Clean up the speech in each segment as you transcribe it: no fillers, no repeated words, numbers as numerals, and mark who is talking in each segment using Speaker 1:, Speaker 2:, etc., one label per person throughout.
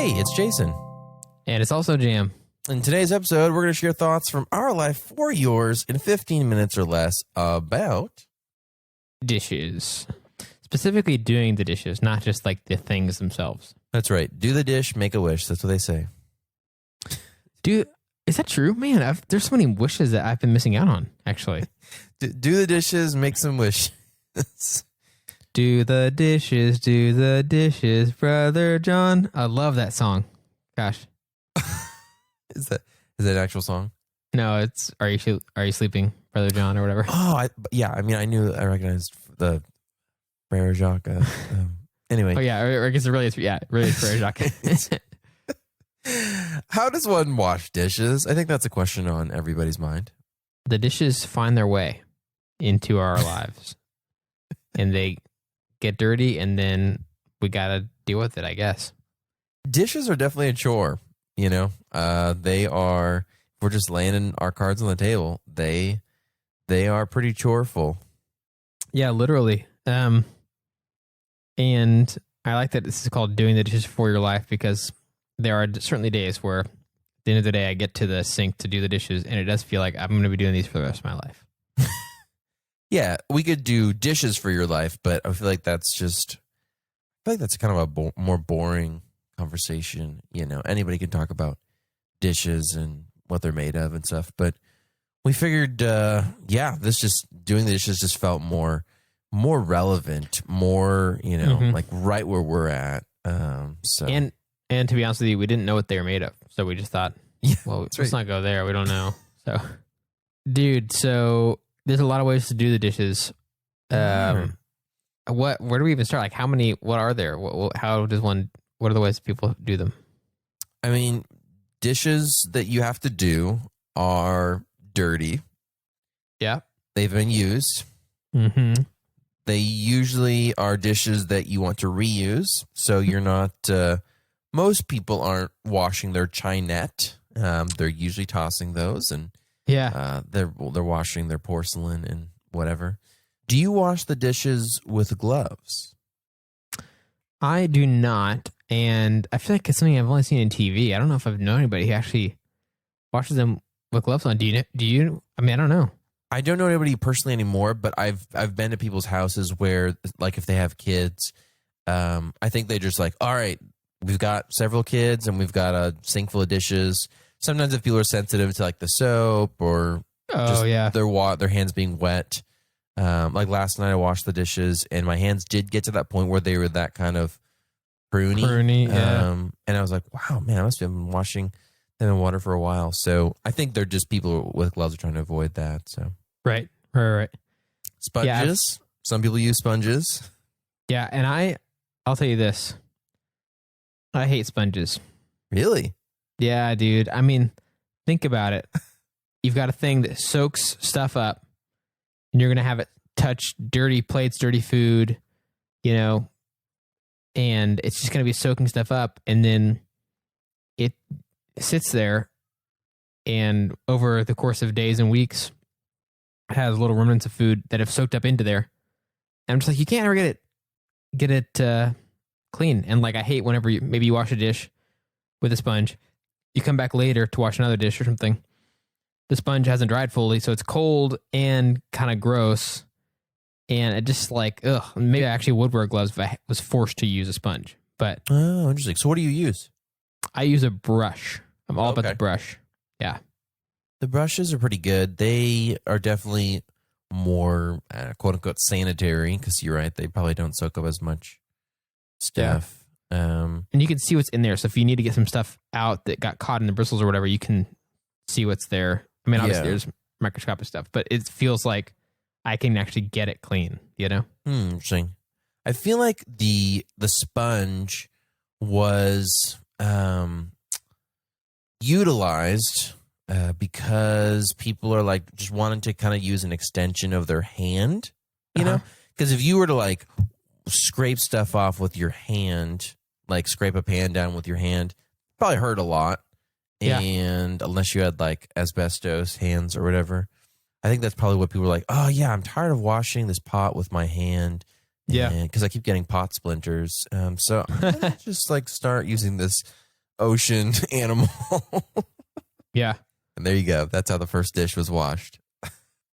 Speaker 1: Hey, it's Jason.
Speaker 2: And it's also Jam.
Speaker 1: In today's episode, we're going to share thoughts from our life for yours in 15 minutes or less about
Speaker 2: dishes. Specifically doing the dishes, not just like the things themselves.
Speaker 1: That's right. Do the dish, make a wish. That's what they say.
Speaker 2: Dude, is that true? Man, there's so many wishes that I've been missing out on, actually.
Speaker 1: Do the dishes, make some wishes.
Speaker 2: Do the dishes, Brother John. I love that song. Gosh.
Speaker 1: Is that an actual song?
Speaker 2: No, it's Are You Sleeping, Brother John, or whatever.
Speaker 1: Oh, I recognized the Frere Jacques. Anyway.
Speaker 2: Oh, yeah, I guess really it's Frere Jacques.
Speaker 1: How does one wash dishes? I think that's a question on everybody's mind.
Speaker 2: The dishes find their way into our lives, and they get dirty, and then we got to deal with it, I guess.
Speaker 1: Dishes are definitely a chore, you know. They are, if we're just laying our cards on the table, they are pretty choreful. Yeah,
Speaker 2: literally. And I like that this is called doing the dishes for your life, because there are certainly days where at the end of the day I get to the sink to do the dishes, and it does feel like I'm going to be doing these for the rest of my life.
Speaker 1: Yeah, we could do dishes for your life, but I feel like that's kind of a more boring conversation. You know, anybody can talk about dishes and what they're made of and stuff, but we figured, doing the dishes just felt more relevant, more, you know, like right where we're at.
Speaker 2: And to be honest with you, we didn't know what they were made of, so we just thought, let's not go there. We don't know. So, dude, there's a lot of ways to do the dishes. Where do we even start? Like, what are there? What are the ways people do them?
Speaker 1: I mean, dishes that you have to do are dirty.
Speaker 2: Yeah.
Speaker 1: They've been used.
Speaker 2: Mm-hmm.
Speaker 1: They usually are dishes that you want to reuse. So you're not, most people aren't washing their chinette. They're usually tossing those, and they're washing their porcelain and whatever. Do you wash the dishes with gloves?
Speaker 2: I do not, and I feel like it's something I've only seen in TV. I don't know if I've known anybody who actually washes them with gloves on. Do you? I mean, I don't know.
Speaker 1: I don't know anybody personally anymore, but I've been to people's houses where, like, if they have kids, I think they just like, all right, we've got several kids and we've got a sink full of dishes. Sometimes if people are sensitive to like the soap or their hands being wet. Like last night I washed the dishes and my hands did get to that point where they were that kind of pruny. And I was like, wow, man, I must have been washing them in water for a while. So I think they're just people with gloves are trying to avoid that. So
Speaker 2: Right.
Speaker 1: Sponges. Some people use sponges.
Speaker 2: Yeah, and I'll tell you this. I hate sponges.
Speaker 1: Really?
Speaker 2: Yeah, dude. I mean, think about it. You've got a thing that soaks stuff up, and you're going to have it touch dirty plates, dirty food, you know, and it's just going to be soaking stuff up, and then it sits there, and over the course of days and weeks, it has little remnants of food that have soaked up into there. And I'm just like, you can't ever get it clean. And like, I hate whenever you wash a dish with a sponge, you come back later to wash another dish or something. The sponge hasn't dried fully, so it's cold and kind of gross. And it just like, maybe I actually would wear gloves if I was forced to use a sponge. But
Speaker 1: oh, interesting. So what do you use?
Speaker 2: I use a brush. I'm all about the brush. Yeah.
Speaker 1: The brushes are pretty good. They are definitely more quote unquote sanitary, because you're right, they probably don't soak up as much stuff.
Speaker 2: Yeah. And you can see what's in there. So if you need to get some stuff out that got caught in the bristles or whatever, you can see what's there. I mean, obviously there's microscopic stuff, but it feels like I can actually get it clean, you know?
Speaker 1: Interesting. I feel like the sponge was utilized because people are like just wanting to kind of use an extension of their hand, you know? Because if you were to like scrape stuff off with your hand, like scrape a pan down with your hand, probably hurt a lot.
Speaker 2: Yeah.
Speaker 1: And unless you had like asbestos hands or whatever, I think that's probably what people were like, oh yeah, I'm tired of washing this pot with my hand.
Speaker 2: Yeah.
Speaker 1: Because I keep getting pot splinters. So I'm gonna just like start using this ocean animal.
Speaker 2: Yeah.
Speaker 1: And there you go. That's how the first dish was washed.
Speaker 2: I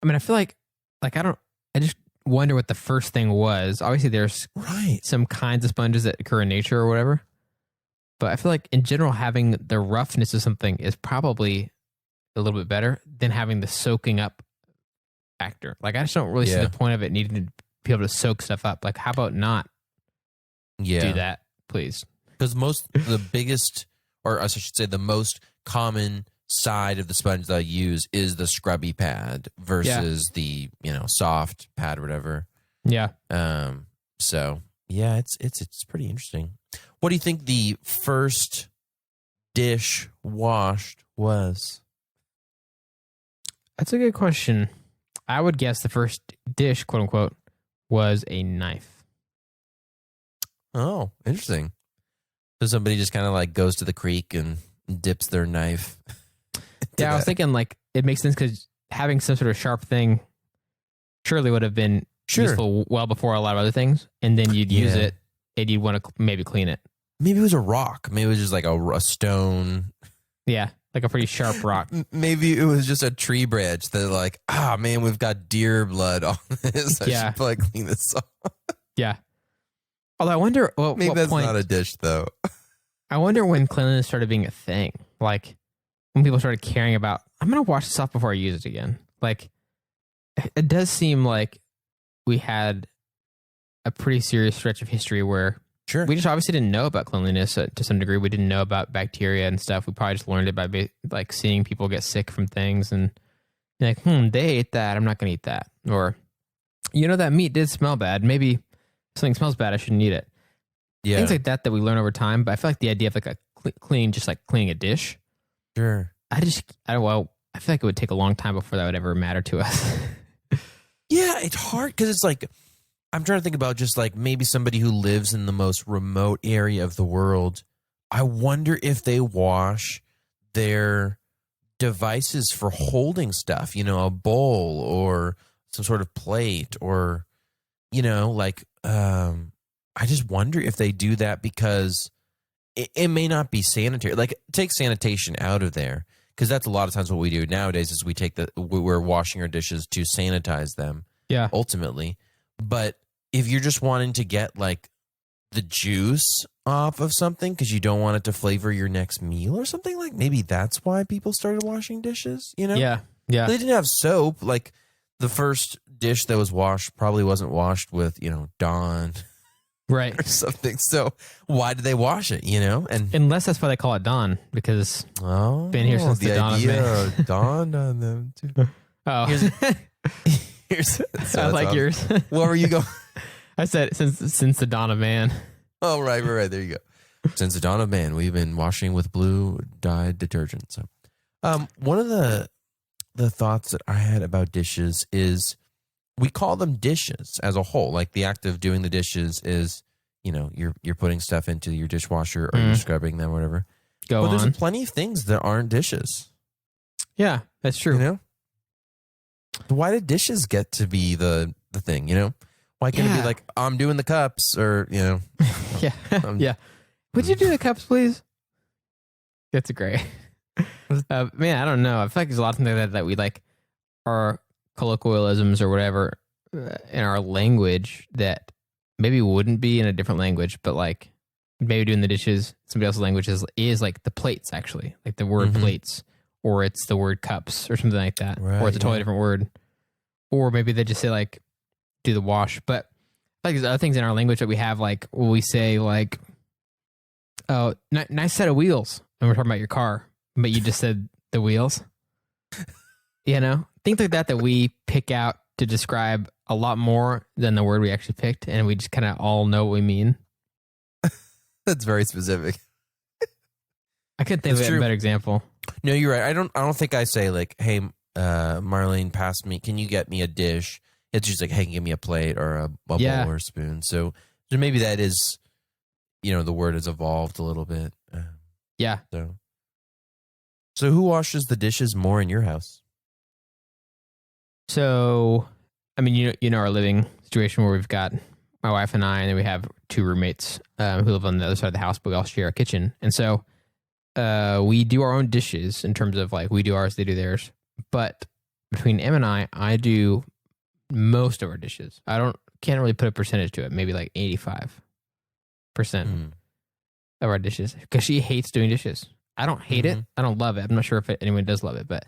Speaker 2: mean, I feel like I just wonder what the first thing was. Obviously, there's
Speaker 1: Right.
Speaker 2: some kinds of sponges that occur in nature or whatever. But I feel like in general, having the roughness of something is probably a little bit better than having the soaking up factor. Like, I just don't really see
Speaker 1: Yeah.
Speaker 2: the point of it needing to be able to soak stuff up. Like, how about not
Speaker 1: Yeah.
Speaker 2: do that, please?
Speaker 1: Because the biggest, or I should say the most common side of the sponge that I use is the scrubby pad versus the, soft pad or whatever.
Speaker 2: Yeah.
Speaker 1: So yeah, it's pretty interesting. What do you think the first dish washed was?
Speaker 2: That's a good question. I would guess the first dish, quote unquote, was a knife.
Speaker 1: Oh, interesting. So somebody just kind of like goes to the creek and dips their knife.
Speaker 2: Yeah, I was thinking like it makes sense because having some sort of sharp thing surely would have been useful well before a lot of other things. And then you'd use it and you'd want to maybe clean it.
Speaker 1: Maybe it was a rock. Maybe it was just like a stone.
Speaker 2: Yeah, like a pretty sharp rock.
Speaker 1: Maybe it was just a tree branch that like, man, we've got deer blood on this. I should probably clean this off.
Speaker 2: Yeah. Although I wonder,
Speaker 1: maybe
Speaker 2: what
Speaker 1: that's
Speaker 2: point,
Speaker 1: not a dish though.
Speaker 2: I wonder when cleanliness started being a thing. Like when people started caring about, I'm going to wash this off before I use it again. Like it does seem like we had a pretty serious stretch of history where we just obviously didn't know about cleanliness to some degree. We didn't know about bacteria and stuff. We probably just learned it by like seeing people get sick from things and like, they ate that. I'm not going to eat that. Or, that meat did smell bad. Maybe something smells bad. I shouldn't eat it.
Speaker 1: Yeah.
Speaker 2: Things like that we learn over time. But I feel like the idea of like a clean, just like cleaning a dish.
Speaker 1: Sure.
Speaker 2: I feel like it would take a long time before that would ever matter to us.
Speaker 1: Yeah, it's hard because it's like, I'm trying to think about just like maybe somebody who lives in the most remote area of the world. I wonder if they wash their devices for holding stuff, a bowl or some sort of plate or, I just wonder if they do that because it may not be sanitary. Like take sanitation out of there because that's a lot of times what we do nowadays is we're washing our dishes to sanitize them.
Speaker 2: Yeah.
Speaker 1: Ultimately. But if you're just wanting to get like the juice off of something because you don't want it to flavor your next meal or something, like maybe that's why people started washing dishes,
Speaker 2: Yeah. Yeah.
Speaker 1: They didn't have soap. Like the first dish that was washed probably wasn't washed with, Dawn.
Speaker 2: Right.
Speaker 1: Or something. So why did they wash it, And
Speaker 2: unless that's why they call it Dawn, because been here since the dawn of man.
Speaker 1: Dawned on them too.
Speaker 2: Oh.
Speaker 1: Here's
Speaker 2: I like yours.
Speaker 1: What were you going?
Speaker 2: I said since the dawn of man.
Speaker 1: Oh, right. There you go. Since the dawn of man, we've been washing with blue dyed detergent. So, one of the thoughts that I had about dishes is we call them dishes as a whole. Like the act of doing the dishes is, you're putting stuff into your dishwasher or you're scrubbing them, or whatever.
Speaker 2: But
Speaker 1: there's plenty of things that aren't dishes.
Speaker 2: Yeah, that's true.
Speaker 1: Why did dishes get to be the thing? Why can't it be like I'm doing the cups or
Speaker 2: Yeah, yeah. Would you do the cups, please? That's great. Man, I don't know. I feel like there's a lot of things like that we like our colloquialisms or whatever in our language that maybe wouldn't be in a different language, but like maybe doing the dishes, somebody else's language is like the plates actually, like the word plates, or it's the word cups or something like that, or it's a totally different word, or maybe they just say like do the wash. But like there's other things in our language that we have, like we say like, oh, nice set of wheels, and we're talking about your car, but you just said the wheels. Things like that we pick out to describe a lot more than the word we actually picked, and we just kind of all know what we mean.
Speaker 1: That's very specific.
Speaker 2: I couldn't think of a better example.
Speaker 1: No, you're right. I don't think I say like, hey, Marlene, pass me. Can you get me a dish? It's just like, hey, give me a plate or a bowl or a spoon. So maybe that is, the word has evolved a little bit.
Speaker 2: Yeah.
Speaker 1: So who washes the dishes more in your house?
Speaker 2: So, I mean, our living situation where we've got my wife and I, and then we have two roommates who live on the other side of the house, but we all share a kitchen. And so we do our own dishes in terms of like we do ours, they do theirs. But between Em and I do most of our dishes. Can't really put a percentage to it. Maybe like 85% of our dishes because she hates doing dishes. I don't hate it. I don't love it. I'm not sure if anyone does love it, but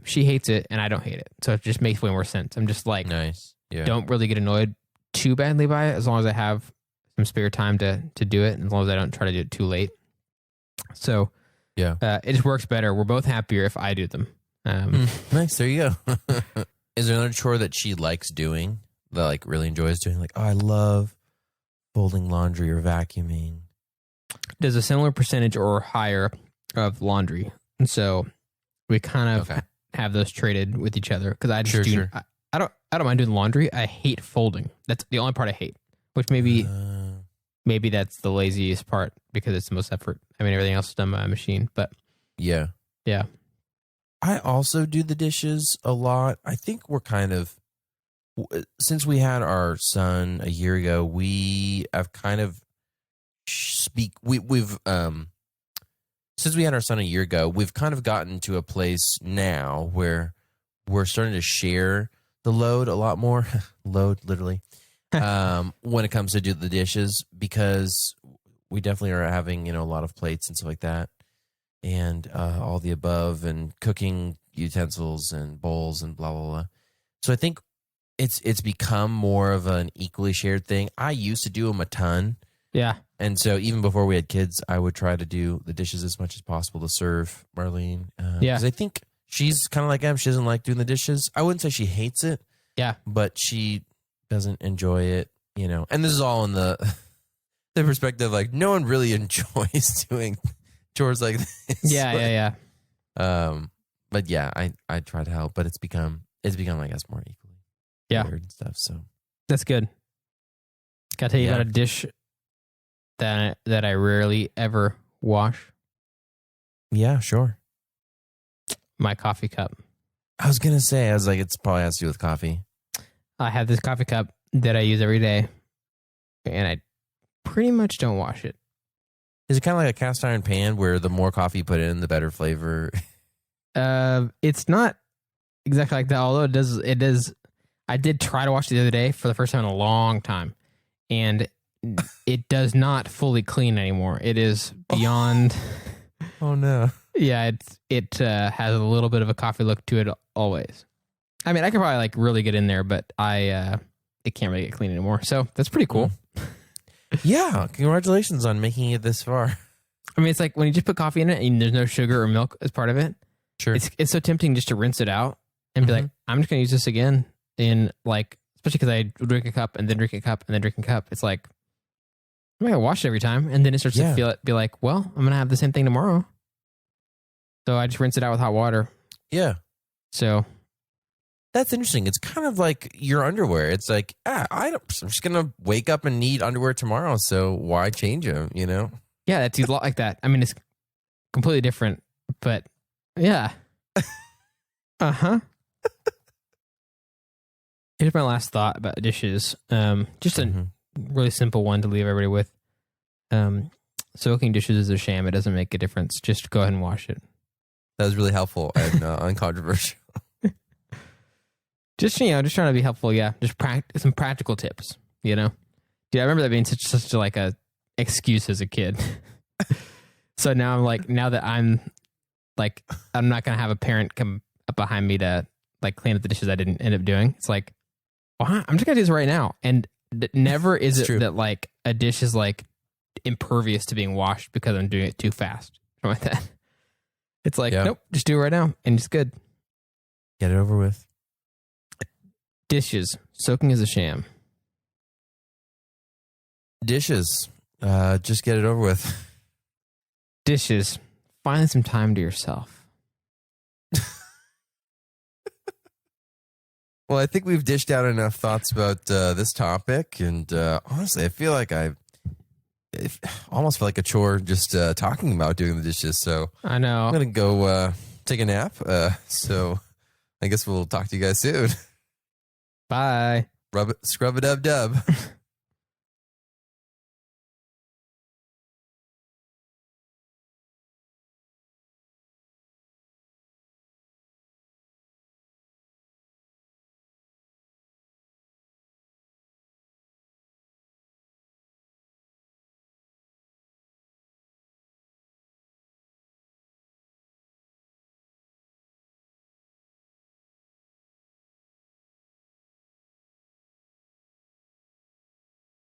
Speaker 2: she hates it and I don't hate it. So it just makes way more sense. I'm just like,
Speaker 1: nice. Yeah.
Speaker 2: Don't really get annoyed too badly by it as long as I have some spare time to do it and as long as I don't try to do it too late. So
Speaker 1: yeah,
Speaker 2: it just works better. We're both happier if I do them.
Speaker 1: Nice. There you go. Is there another chore that she likes doing that like really enjoys doing? Like, oh, I love folding laundry or vacuuming.
Speaker 2: Does a similar percentage or higher of laundry. And so we kind of have those traded with each other because I just I don't mind doing laundry. I hate folding. That's the only part I hate, which maybe that's the laziest part because it's the most effort. I mean, everything else is done by a machine, but
Speaker 1: yeah. I also do the dishes a lot. I think we're kind of, since we had our son a year ago, we have kind of we've since we had our son a year ago, we've kind of gotten to a place now where we're starting to share the load a lot more. Load, literally. When it comes to do the dishes, because we definitely are having, a lot of plates and stuff like that. And all the above, and cooking utensils and bowls and blah, blah, blah. So I think it's become more of an equally shared thing. I used to do them a ton.
Speaker 2: Yeah.
Speaker 1: And so even before we had kids, I would try to do the dishes as much as possible to serve Marlene. Because I think she's kind of like Em. She doesn't like doing the dishes. I wouldn't say she hates it. Yeah. But she doesn't enjoy it, And this is all in the perspective, like, no one really enjoys doing chores like this.
Speaker 2: Yeah.
Speaker 1: But yeah, I try to help, but it's become I guess more equally shared and stuff. So
Speaker 2: that's good. Got to tell you about a dish that I rarely ever wash.
Speaker 1: Yeah, sure.
Speaker 2: My coffee cup.
Speaker 1: I was gonna say, it's probably has to do with coffee.
Speaker 2: I have this coffee cup that I use every day, and I pretty much don't wash it.
Speaker 1: Is it kind of like a cast iron pan where the more coffee you put in, the better flavor?
Speaker 2: It's not exactly like that, although it does. I did try to wash it the other day for the first time in a long time, and it does not fully clean anymore. It is beyond.
Speaker 1: Oh no.
Speaker 2: Yeah, it has a little bit of a coffee look to it always. I mean, I could probably really get in there, but it can't really get clean anymore. So that's pretty cool.
Speaker 1: Yeah, congratulations on making it this far.
Speaker 2: I mean, it's like when you just put coffee in it and there's no sugar or milk as part of it.
Speaker 1: Sure.
Speaker 2: It's so tempting just to rinse it out and be like, I'm just going to use this again in especially because I drink a cup and then drink a cup and then drink a cup. It's like, I'm going to wash it every time. And then it starts to be like, well, I'm going to have the same thing tomorrow. So I just rinse it out with hot water.
Speaker 1: Yeah.
Speaker 2: So
Speaker 1: that's interesting. It's kind of like your underwear. It's like, I'm just going to wake up and need underwear tomorrow. So why change them,
Speaker 2: Yeah, it's a lot like that. I mean, it's completely different, but yeah. Uh-huh. Here's my last thought about dishes. Just a really simple one to leave everybody with. Soaking dishes is a sham. It doesn't make a difference. Just go ahead and wash it.
Speaker 1: That was really helpful and uncontroversial.
Speaker 2: Just trying to be helpful. Yeah, just some practical tips. Dude, I remember that being such like a excuse as a kid. So now now that I'm not gonna have a parent come up behind me to clean up the dishes I didn't end up doing. It's like, well, I'm just gonna do this right now. And never is it true that a dish is impervious to being washed because I'm doing it too fast. Something like that. It's like, nope, just do it right now and it's good.
Speaker 1: Get it over with.
Speaker 2: Dishes. Soaking is a sham.
Speaker 1: Dishes. Just get it over with.
Speaker 2: Dishes. Find some time to yourself.
Speaker 1: Well, I think we've dished out enough thoughts about this topic. And honestly, I feel like almost feel like a chore just talking about doing the dishes. So
Speaker 2: I know.
Speaker 1: I'm going to go take a nap. So I guess we'll talk to you guys soon.
Speaker 2: Bye.
Speaker 1: Scrub-a-dub-dub.